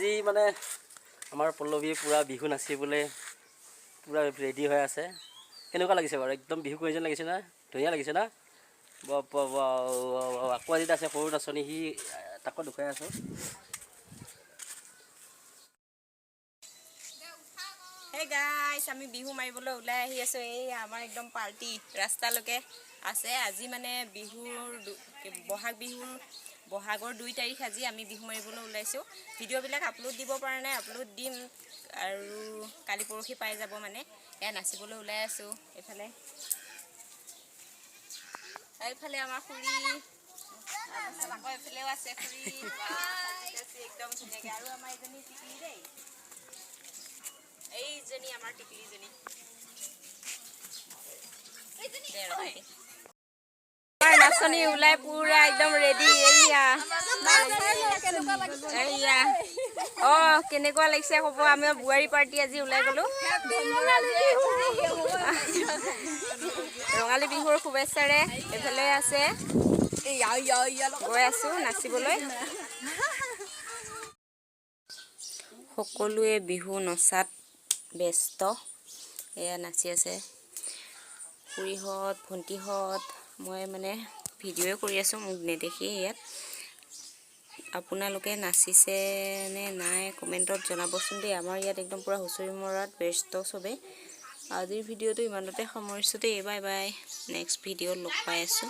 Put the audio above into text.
আজি মানে আমাৰ পল্লৱী পুৰা বিহু নাচিবলৈ পুৰা ৰেডি হৈ আছে। কেনেকুৱা লাগিছে বাৰু? একদম বিহু কৰি যেন লাগিছে না? ধুনীয়া লাগিছে না? আকৌ আজি আছে সৰু নাচনী, সি তাকো দেখুৱাই আছোঁ। হে গাইছ, আমি বিহু মাৰিবলৈ ওলাই আহি আছোঁ। এই আমাৰ একদম পাৰ্টি ৰাস্তালৈকে আছে। আজি মানে বহাগৰ 2 তাৰিখ। আজি আমি বিহু মাৰিবলৈ ওলাইছোঁ। ভিডিঅ'বিলাক আপলোড দিব পৰা নাই, আপলোড দিম আৰু কালি পৰহি পাই যাব। মানে এয়া নাচিবলৈ ওলাই আছোঁ। এইফালে আমাৰ খুৰী, তাৰপাছত আকৌ এইফালেও আছে খুৰী, একদম ধুনীয়াকৈ। আৰু আমাৰ এজনী টিকলি দেই, এইজনী আমাৰ টিকলিজনী। নাচনী ওলাই পুৰা একদম ৰেডি। এইয়া কেনেকুৱা লাগিছে ক'ব। আমি বোৱাৰী পাৰ্টি আজি ওলাই গ'লোঁ ৰঙালী বিহুৰ শুভেচ্ছাৰে। এইফালে আছে, গৈ আছোঁ নাচিবলৈ। সকলোৱে বিহু নচাত ব্যস্ত। এয়া নাচি আছে খুৰীহঁত, ভণ্টিহঁত। মই মানে ভিডিঅ'ই কৰি আছোঁ, মোক নেদেখি। ইয়াত আপোনালোকে নাচিছে নে নাই কমেণ্টত জনাবচোন দেই। আমাৰ ইয়াত একদম পূৰা হুঁচৰি মৰাত ব্যস্ত চবেই। আজিৰ ভিডিঅ'টো ইমানতে সামৰিছোঁ দেই। Bye bye. নেক্সট ভিডিঅ'ত লগ পাই আছোঁ।